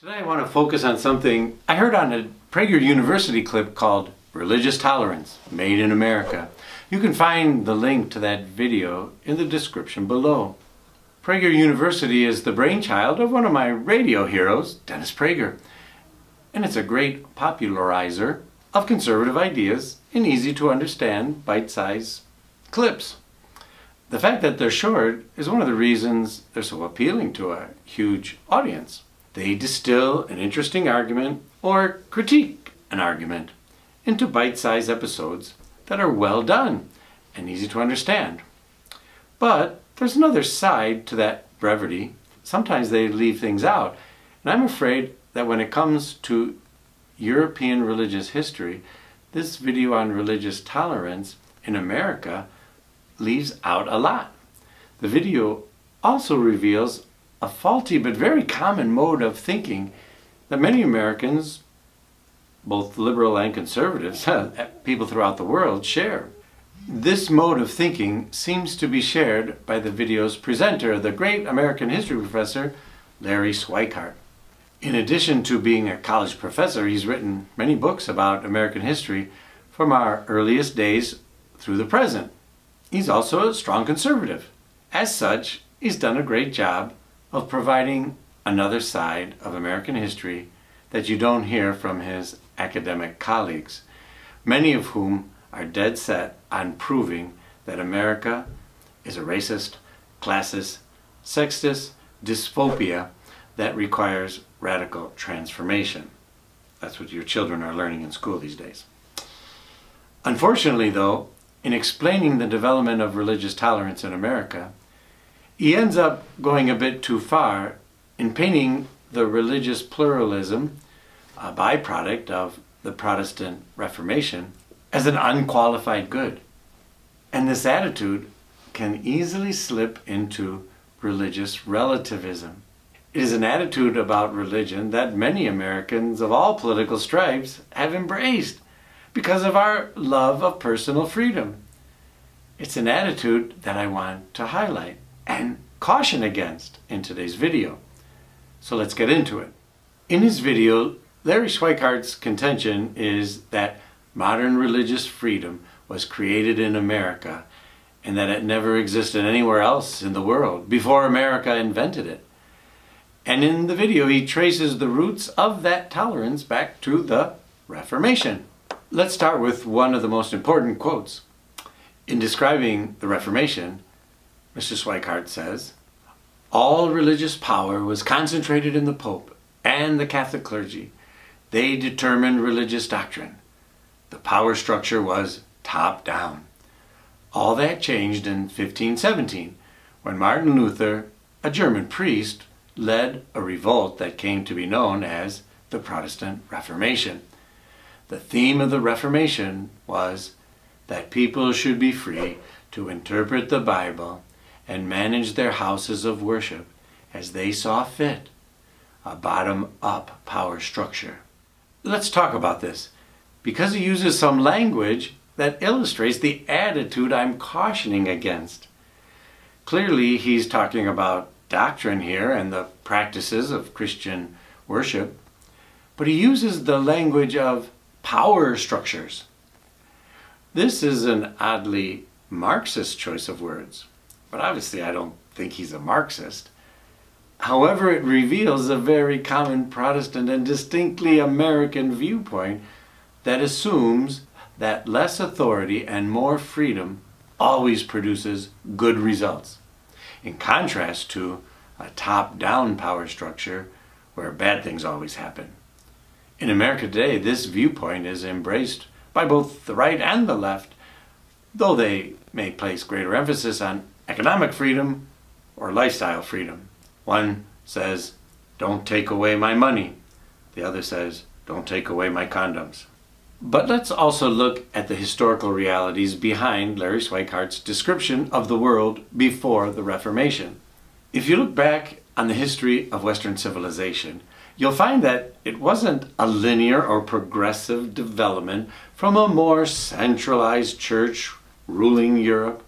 Today I want to focus on something I heard on a Prager University clip called Religious Tolerance, Made in America. You can find the link to that video in the description below. Prager University is the brainchild of one of my radio heroes, Dennis Prager, and it's a great popularizer of conservative ideas in easy to understand, bite-sized clips. The fact that they're short is one of the reasons they're so appealing to a huge audience. They distill an interesting argument or critique an argument into bite-sized episodes that are well done and easy to understand. But there's another side to that brevity. Sometimes they leave things out, and I'm afraid that when it comes to European religious history, this video on religious tolerance in America leaves out a lot. The video also reveals a faulty but very common mode of thinking that many Americans, both liberal and conservatives, people throughout the world, share. This mode of thinking seems to be shared by the video's presenter, the great American history professor, Larry Schweikart. In addition to being a college professor, he's written many books about American history from our earliest days through the present. He's also a strong conservative. As such, he's done a great job of providing another side of American history that you don't hear from his academic colleagues, many of whom are dead set on proving that America is a racist, classist, sexist dystopia that requires radical transformation. That's what your children are learning in school these days. Unfortunately, though, in explaining the development of religious tolerance in America, he ends up going a bit too far in painting the religious pluralism, a byproduct of the Protestant Reformation, as an unqualified good. And this attitude can easily slip into religious relativism. It is an attitude about religion that many Americans of all political stripes have embraced because of our love of personal freedom. It's an attitude that I want to highlight and caution against in today's video. So let's get into it. In his video, Larry Schweikart's contention is that modern religious freedom was created in America and that it never existed anywhere else in the world before America invented it. And in the video, he traces the roots of that tolerance back to the Reformation. Let's start with one of the most important quotes. In describing the Reformation, Mr. Schweikart says, "All religious power was concentrated in the Pope and the Catholic clergy. They determined religious doctrine. The power structure was top-down. All that changed in 1517, when Martin Luther, a German priest, led a revolt that came to be known as the Protestant Reformation. The theme of the Reformation was that people should be free to interpret the Bible and manage their houses of worship as they saw fit, a bottom-up power structure." Let's talk about this, because he uses some language that illustrates the attitude I'm cautioning against. Clearly, he's talking about doctrine here and the practices of Christian worship, but he uses the language of power structures. This is an oddly Marxist choice of words, but obviously I don't think he's a Marxist. However, it reveals a very common Protestant and distinctly American viewpoint that assumes that less authority and more freedom always produces good results, in contrast to a top-down power structure where bad things always happen. In America today, this viewpoint is embraced by both the right and the left, though they may place greater emphasis on economic freedom or lifestyle freedom. One says, "Don't take away my money." The other says, "Don't take away my condoms." But let's also look at the historical realities behind Larry Schweikart's description of the world before the Reformation. If you look back on the history of Western civilization, you'll find that it wasn't a linear or progressive development from a more centralized church ruling Europe,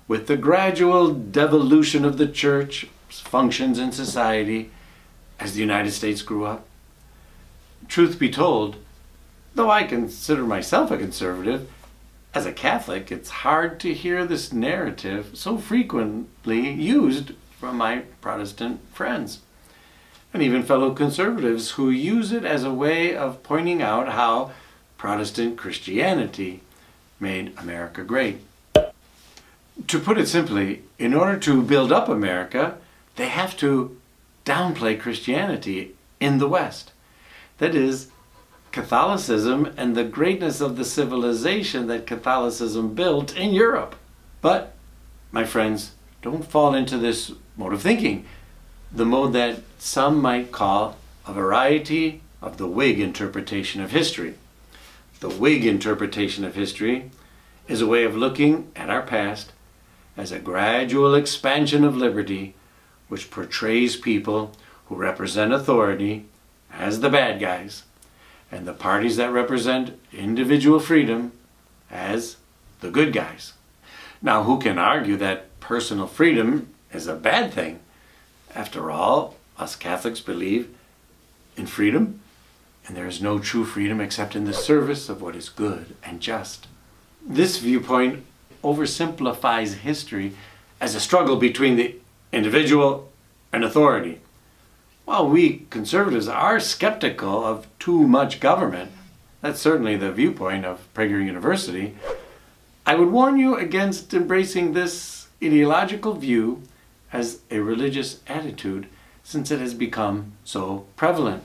with the gradual devolution of the church's functions in society as the United States grew up. truth be told, though I consider myself a conservative, as a Catholic, it's hard to hear this narrative so frequently used from my Protestant friends, and even fellow conservatives who use it as a way of pointing out how Protestant Christianity made America great. To put it simply, in order to build up America, they have to downplay Christianity in the West. That is, Catholicism and the greatness of the civilization that Catholicism built in Europe. But, my friends, don't fall into this mode of thinking, the mode that some might call a variety of the Whig interpretation of history. The Whig interpretation of history is a way of looking at our past as a gradual expansion of liberty, which portrays people who represent authority as the bad guys, and the parties that represent individual freedom as the good guys. Now, who can argue that personal freedom is a bad thing? After all, us Catholics believe in freedom, and there is no true freedom except in the service of what is good and just. This viewpoint oversimplifies history as a struggle between the individual and authority. While we conservatives are skeptical of too much government, that's certainly the viewpoint of Prager University, I would warn you against embracing this ideological view as a religious attitude, since it has become so prevalent.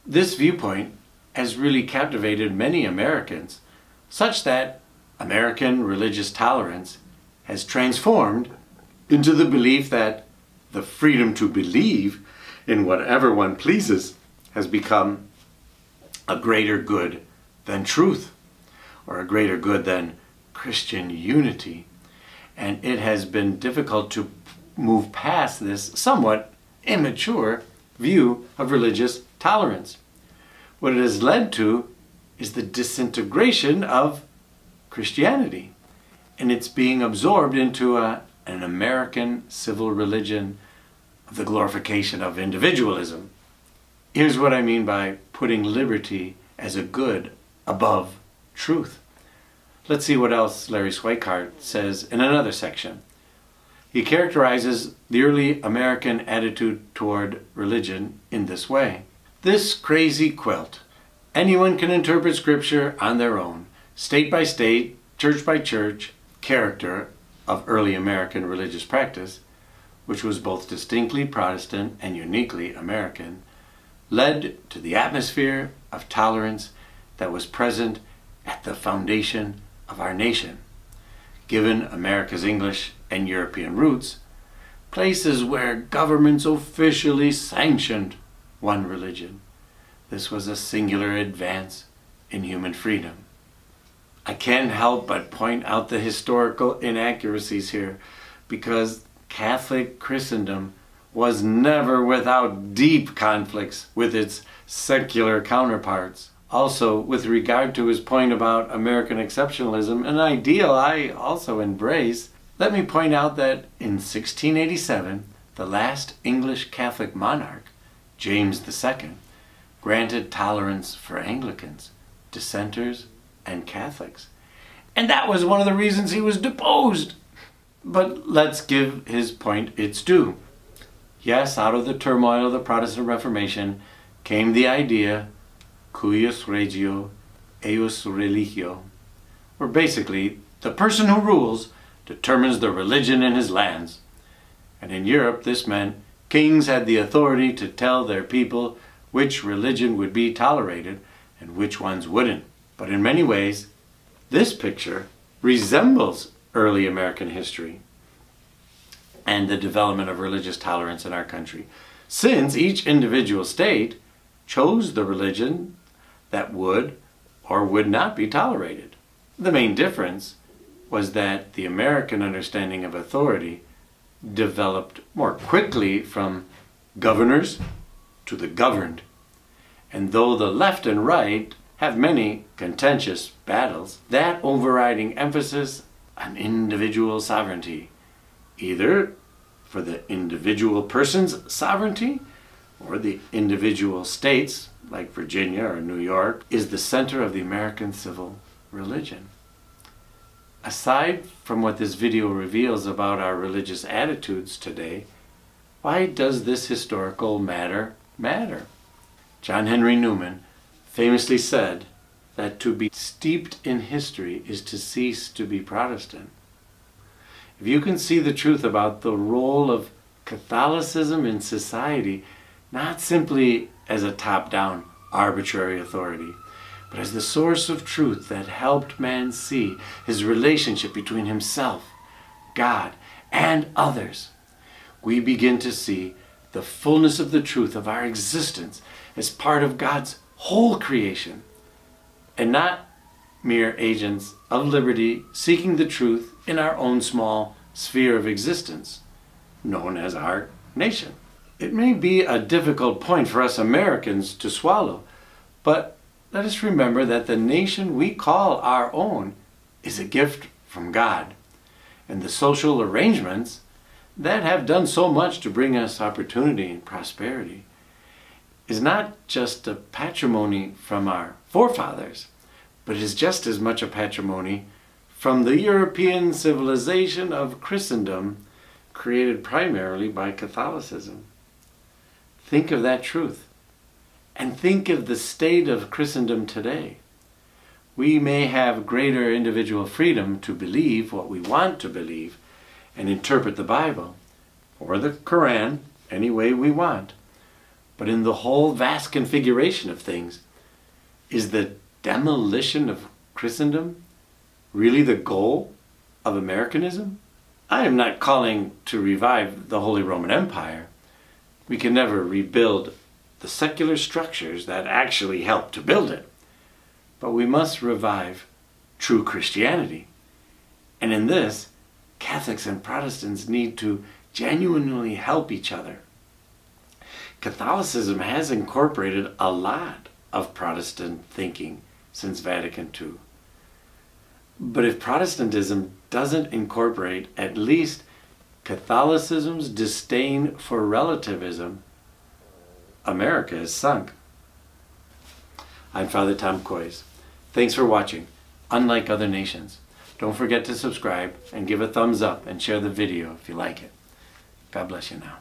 This viewpoint has really captivated many Americans, such that American religious tolerance has transformed into the belief that the freedom to believe in whatever one pleases has become a greater good than truth, or a greater good than Christian unity. And it has been difficult to move past this somewhat immature view of religious tolerance. What it has led to is the disintegration of Christianity, and it's being absorbed into an American civil religion of the glorification of individualism. Here's what I mean by putting liberty as a good above truth. Let's see what else Larry Schweikart says in another section. He characterizes the early American attitude toward religion in this way. This crazy quilt. Anyone can interpret Scripture on their own, state by state, church by church, character of early American religious practice, which was both distinctly Protestant and uniquely American, led to the atmosphere of tolerance that was present at the foundation of our nation. Given America's English and European roots, places where governments officially sanctioned one religion, this was a singular advance in human freedom. I can't help but point out the historical inaccuracies here, because Catholic Christendom was never without deep conflicts with its secular counterparts. Also, with regard to his point about American exceptionalism, an ideal I also embrace, let me point out that in 1687, the last English Catholic monarch, James II, granted tolerance for Anglicans, dissenters, and Catholics. And that was one of the reasons he was deposed. But let's give his point its due. Yes, out of the turmoil of the Protestant Reformation came the idea, cuius regio, eius religio, where basically the person who rules determines the religion in his lands. And in Europe, this meant kings had the authority to tell their people which religion would be tolerated and which ones wouldn't. But in many ways, this picture resembles early American history and the development of religious tolerance in our country, since each individual state chose the religion that would or would not be tolerated. The main difference was that the American understanding of authority developed more quickly from governors to the governed. And though the left and right have many contentious battles, that overriding emphasis on individual sovereignty, either for the individual person's sovereignty or the individual state's like Virginia or New York, is the center of the American civil religion. Aside from what this video reveals about our religious attitudes today, why does this historical matter matter? John Henry Newman famously said that to be steeped in history is to cease to be Protestant. If you can see the truth about the role of Catholicism in society, not simply as a top-down arbitrary authority, but as the source of truth that helped man see his relationship between himself, God, and others, we begin to see the fullness of the truth of our existence as part of God's whole creation, and not mere agents of liberty seeking the truth in our own small sphere of existence, known as our nation. It may be a difficult point for us Americans to swallow, but let us remember that the nation we call our own is a gift from God, and the social arrangements that have done so much to bring us opportunity and prosperity is not just a patrimony from our forefathers, but is just as much a patrimony from the European civilization of Christendom, created primarily by Catholicism. Think of that truth, and think of the state of Christendom today. We may have greater individual freedom to believe what we want to believe and interpret the Bible, or the Quran, any way we want. But in the whole vast configuration of things, is the demolition of Christendom really the goal of Americanism? I am not calling to revive the Holy Roman Empire. We can never rebuild the secular structures that actually helped to build it. But we must revive true Christianity. And in this, Catholics and Protestants need to genuinely help each other. Catholicism has incorporated a lot of Protestant thinking since Vatican II. But if Protestantism doesn't incorporate at least Catholicism's disdain for relativism, America is sunk. I'm Father Tom Koys. Thanks for watching Unlike Other Nations. Don't forget to subscribe and give a thumbs up and share the video if you like it. God bless you now.